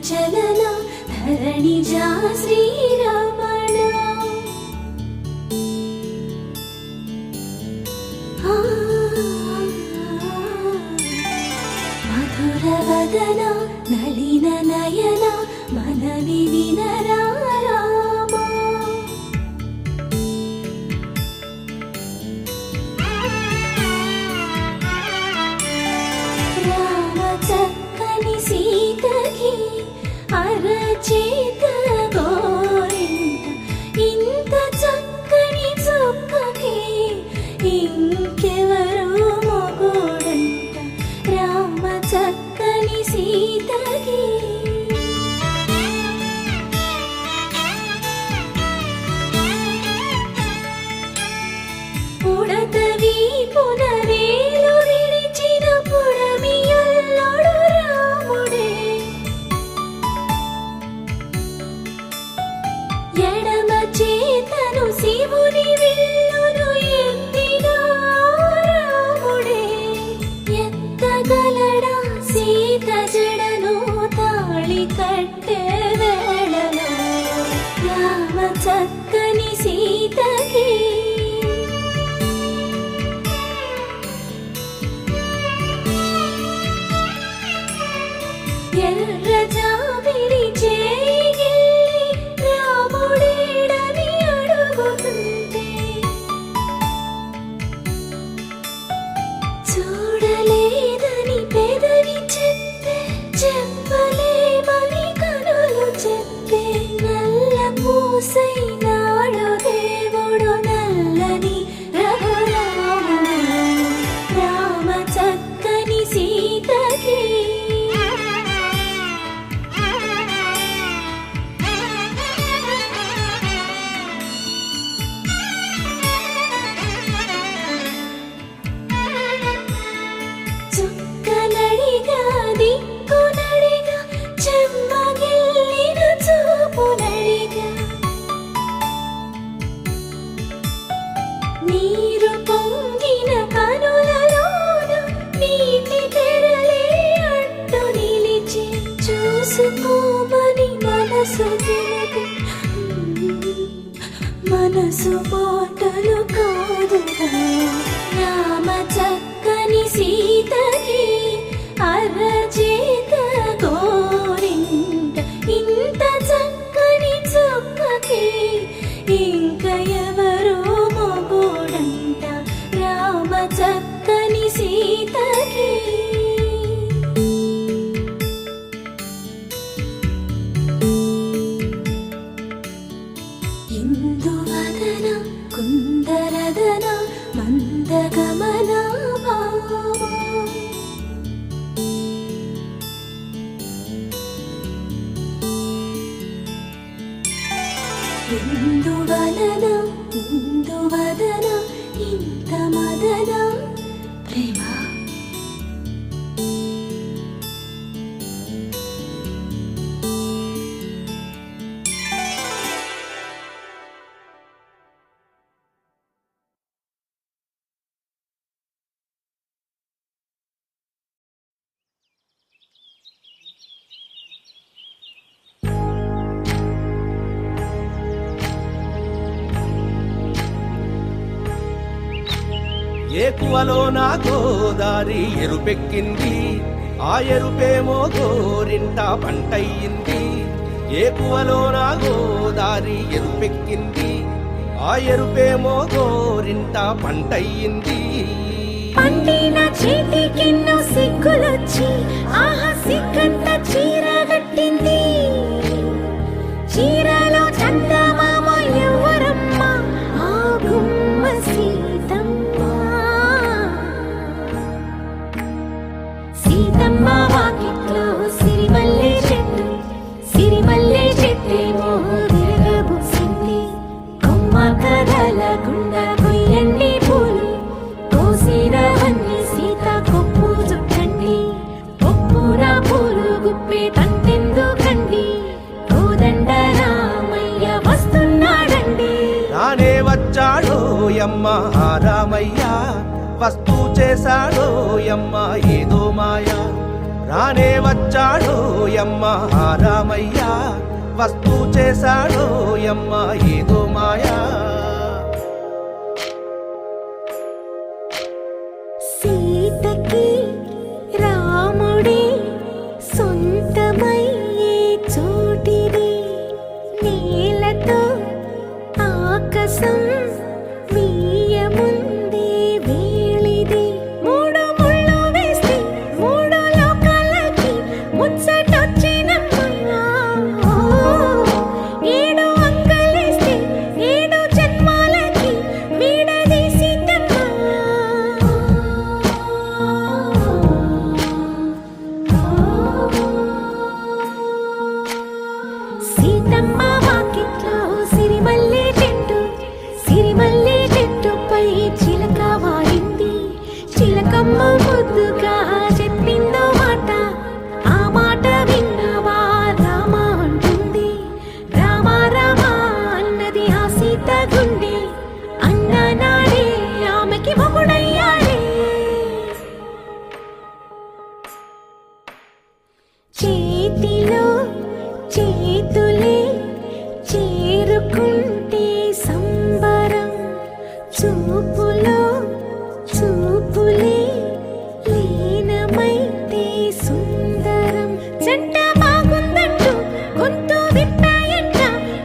చలన ధరణిజా శ్రీరమణ మధుర వదన నళిన నయన మనవి వినరా చక్కని సీతకి అరచేత గోరింట ఇంత చక్కని చుక్కకి ఇంకెవరు మొగుడంట రామ చక్కని సీతకి పుడతవి పునవేలు విడిచిన పుడమియల్లోడు రాముడే ఎడమ చేతను శివుని విల్లును ఎత్తిన రాముడే ఎత్తగలడా సీత జడను తాళి కట్టే వేళలో రామ చక్కని సీతకి ఎర్ర జాబిలి చేయి రాముడేడని అడుగుతుంటే చూడలేదని పెదవి చెప్పే చెప్పలేమని కనులు చెప్పే నల్ల పూసైనాడు దేవుడు నల్లని రఘురాముడు రామ చక్కని సీతకి చుక్కనడిగా దిక్కునడిగా చెమ్మగిల్లిన చూపునడిగా నీరు పొంగిన కనులలోన నీటి తెరలే అడ్డు నిలిచి చూసుకోమని మనసు తెలుగు మనసు మాటలు కాదుగా రామ చక్కని సీతకి అరచేత గోరింట ఇంత చక్కని చుక్కకి ఇంక ఎవరు మొగుడంట రామ చక్కని సీతకి ఇందువదన కుందరదన మందగమన భావా ఇందువలన ఇందువదన ఇంత మదన ప్రేమ ఏకువలో నా గోదారి ఎరుపెక్కింది ఆ ఎరుపేమో గోరింట పంటయ్యింది ఏకువలో నా గోదారి ఎరుపెక్కింది ఆ ఎరుపేమో గోరింట పంటయ్యింది పండిన చేతికెన్నో సిగ్గులొచ్చి ఆహా సిగ్గంత చీర కట్టింది చీరలో చందమామ ఎవరమ్మ ఆ గుమ్మ సీతమ్మ సీతమ్మ వాకిట్లో సిరిమల్లె చెట్టేమో విరగబూసింది కొమ్మ కదలకుండా కొయ్యండి పూలు కోసినవన్నీ సీత కొప్పు చుట్టండి కొప్పురా పూలు గుప్పే తంతెందుకండి కోదండ రామయ్య వస్తున్నాడండి రానే వచ్చాడో యమ్మ రామయ్య వస్తూ చేశాడో యమ్మ ఏదో మాయ రానే వచ్చాడో యమ్మ రామయ్య, వస్తూ చేశాడో యమ్మ ఏదో మాయా. సీతకి రాముడే సొంతమయ్యే చోటిది, నేలతో ఆకాశం వీయముందే వేళిది. మూడు ముళ్ళు వేస్తే మూడు లోకాలకి ముచ్చటొచ్చినమ్మా. ఏడు అంగలేస్తే ఏడు జన్మాలకి వీడదీసిద్దమ్మా. సీతమ్మ వాకిట్లో సిరిమల్లె చెట్టు, సిరిమల్లె చెట్టుపై చిలక వాడింది. చిలకమ్మ ముద్దుగా చెప్పిందో మాట, ఆ మాట విన్నవా రామ అంటుంది. రామ రామ అన్నది ఆ సీత గుండె, అన్న నాడే ఆమెకి మొగుడయ్యాడే. చేతిలో చేతులే చేరుకుంటే సంబరం, చూపులో చూపులే లీనమైతే సుందరం. జంట బాగుందంటూ గొంతు విప్పాయంట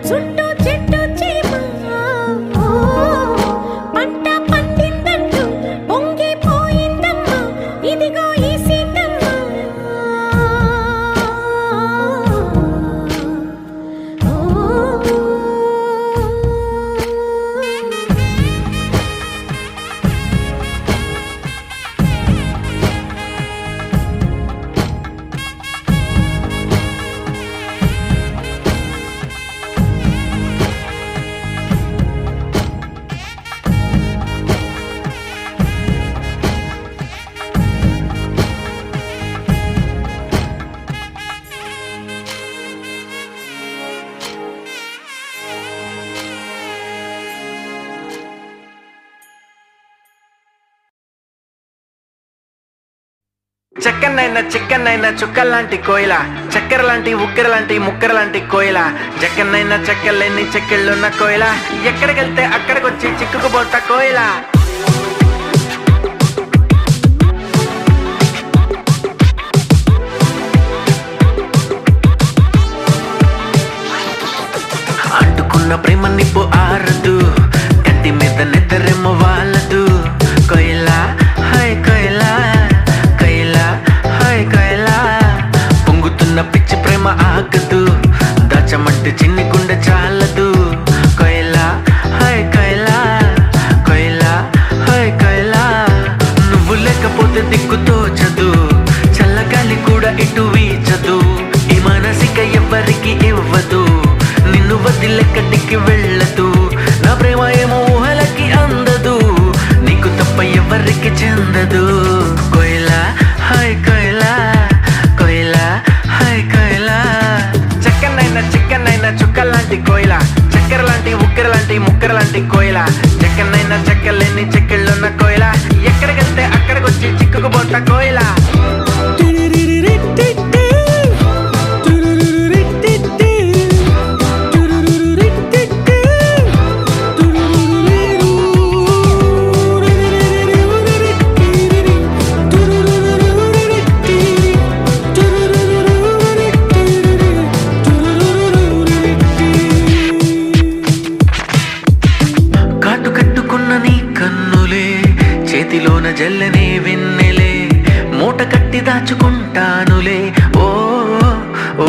చుట్టూ చెట్టు చీమ. పంట పండిందంటూ పొంగిపోయిందమ్మా ఇదిగో ఈ సీతమ్మ. చెక్కనైనా చిక్కనైనా చుక్కల్లాంటి కోయిల, చక్కెర లాంటి ఉక్కెర లాంటి ముక్కెర లాంటి కోయిల. జక్కనైనా చెక్కలేని చెక్కిళ్ళున్న కోయిల, ఎక్కడికెళ్తే అక్కడికొచ్చి చిక్కుకుపోతా కోయిల. అంటుకున్న ప్రేమ నిప్పు ఆరదు, కంటి మీద నిద్రెమ్మ వాళ్ళదు. కోయిల హాయ్ కోయిల, పొంగుతున్న పిచ్చి ప్రేమ ఆగదు, దాచమంటే చిన్ని గుండె చాలదు. కోయిల హాయ్ కోయిల, కోయిల హాయ్ కోయిల. నువ్వు లేకపోతే దిక్కు తోచదు, చల్లగాలి కూడా ఇటు వీచదు. ఈ మానసిక ఎవ్వరికి ఇవ్వదు, నిన్ను వదిలెక్కడికి వెళ్ళదు. నా ప్రేమ ఏమో ఊహలకి అందదు, నీకు తప్ప ఎవరికి చెందదు. కోయిల హాయ్ కోయిల, కోయిల హాయ్ కోయిల. చెక్కనైనా చిక్కనైనా చుక్కల్లాంటి కోయిల, చక్కెర లాంటి ఉక్కెర లాంటి ముక్కెర లాంటి కోయిల. చెక్కనైనా చెక్కలేని చెక్కిళ్ళున్న కోయిల, ఎక్కడికెళ్తే అక్కడికొచ్చి చిక్కుకుపోతా కోయిల. చేతిలోన జల్లనే వెన్నెలే, మూట కట్టి దాచుకుంటానులే. ఓ ఓ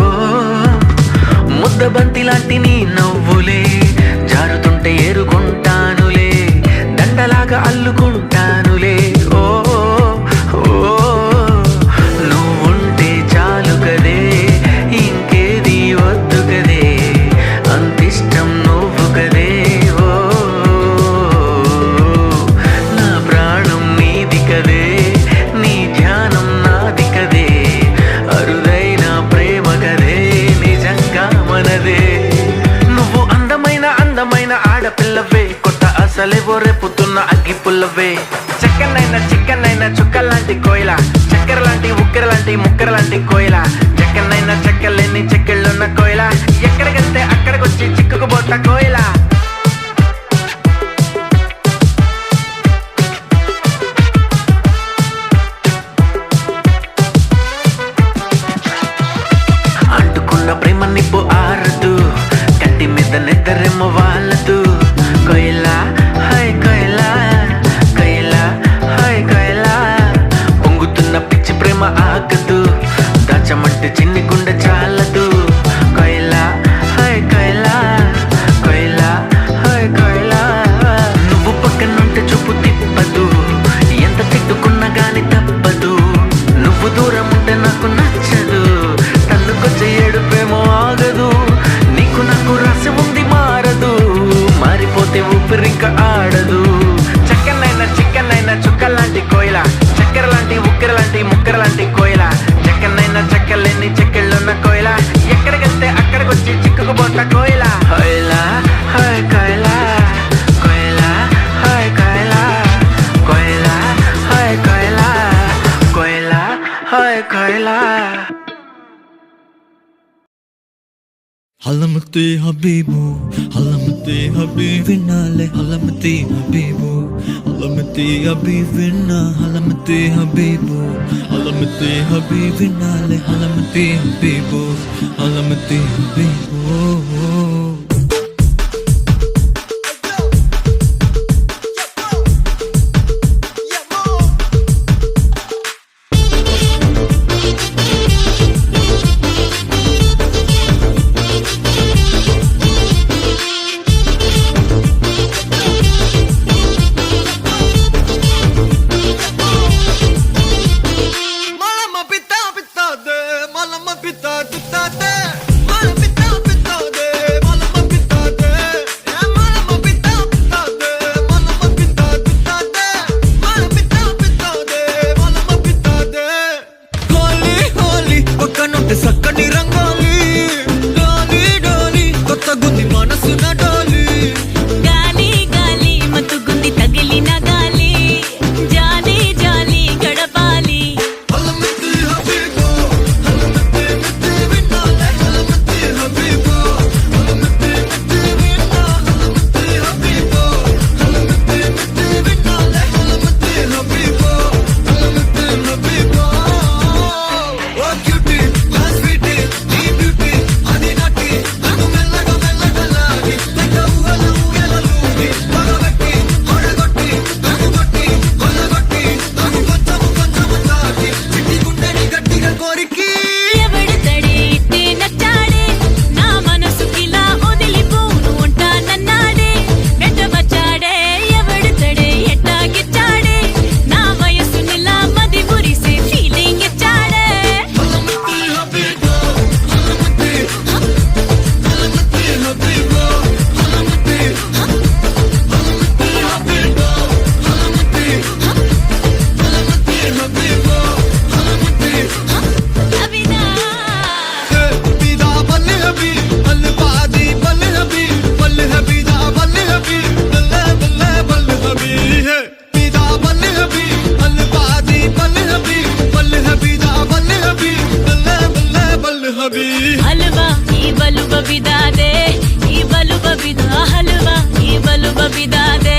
ముద్ద బంతి లాంటి నీ నవ్వులే, జారుతుంటే ఏరుకుంటానులే, దండలాగా అల్లుకుంటానులే. ఓ ఓ నువ్వుంటే చాలు కదే, ఇంకేది వద్దు కదే, అంతిష్టం నువ్వు కదే. నీ ధ్యానం నాది కదే, అరుదైన ప్రేమ కదే, నిజంగా మనదే. నువ్వు అందమైన అందమైన ఆడపిల్లవే, కొత్త అసలేవో రేపుతున్న అగ్గి పుల్లవే. చెక్కనైనా చిక్కనైనా చుక్కల్లాంటి కోయిల, చక్కెర లాంటి ఉక్కెర లాంటి ముక్కెర లాంటి కోయిల చెక్కనైనా చెక్కలేని చెక్కిళ్ళున్న కోయిల ఎక్కడికెళ్తే అక్కడికొచ్చి చిక్కుకుపోతా కోయిల అంటుకున్న ప్రేమ నిప్పు ఆరదు కట్టి మీద నిద్రెమ్మ వాళ్ళదు కోయిలా హాయ్ కోయిలా కోయిలా హాయ్ కోయిలా పొంగుతున్న పిచ్చి ప్రేమ ఆగదు దాచమంటే చిన్ని గుండె చాలదు కోయిలా హాయ్ కోయిలా కోయిలా హాయ్ కోయిలా నువ్వు పక్కనుంటే చూపు తిప్పదు ఎంత తిట్టుకున్నా గాని తప్పదు నువ్వు దూరం ఉంటే నాకు నచ్చదు తన్నుకొచ్చే ఏడుపేమో ఆగదు నీకు నాకు రాసి ఉంది మారదు మారిపోతే ఊపిరింక ఆడదు చక్కనైనా చిక్కనైనా చుక్కలాంటి కోయిల చక్కెర లాంటి ఉక్కెర లాంటి ముక్కెర లాంటి కోయిల చెక్కనైనా చెక్కలేని చెక్కిళ్ళున్న కోయిల ఎక్కడికెళ్తే అక్కడికొచ్చి చిక్కుకుపోతా కోయిల కోయిలా హాయ్ కోయిలా కోయిలా హాయ్ కోయిలా కోయిలా హాయ్ కోయిలా కోయిలా హాయ్ కోయిలా Halamati Habibu, Halamati Habibinale, Halamati Habibu, Halamati Habibina, Halamati Habibu, Halamati Habibinale, Halamati Habibu, Halamati Habibu. हलवा ई बलुब बिदा दे ई बलुब बिदा हलवा ई बलुब बिदा दे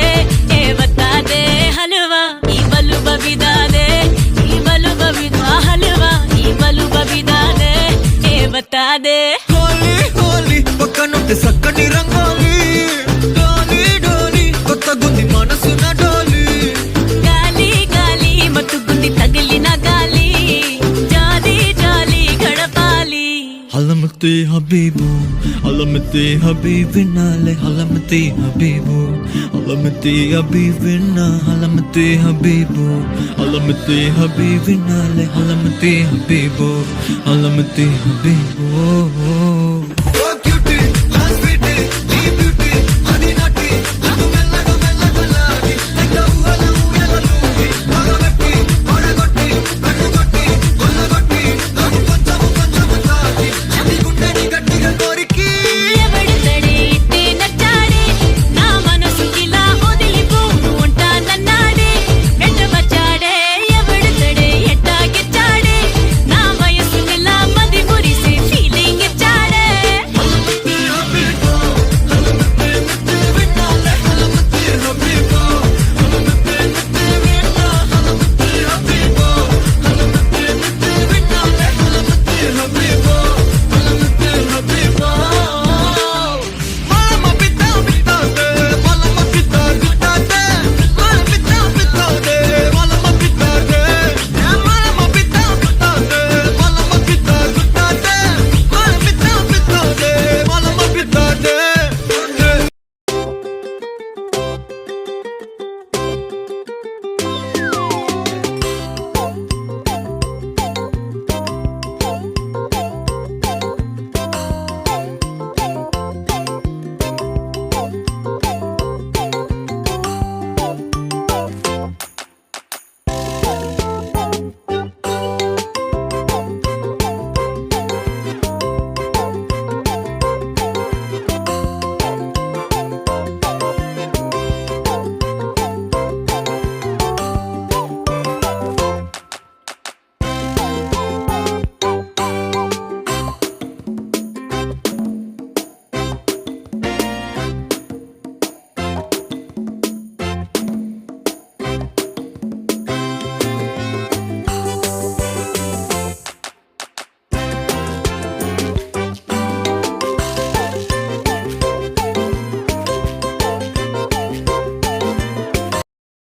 ए बता दे हलवा ई बलुब बिदा दे ई बलुब बिदा हलवा ई बलुब बिदा दे ए बता दे హోలీ హోలీ పక్కనుంటే సక్కని రంగోలి డోలి డోలి కొత్త గుంది మనసున డోలి గాలి గాలి మత్తుగుంది తగిలిన గాలి జాలి జాలి గడపాలి Halamati Habibu, Halamati Habibinale, Halamati Habibu, Halamati Habibina, Halamati Habibu, Halamati Habibinale, Halamati Habibu, Halamati Habibu.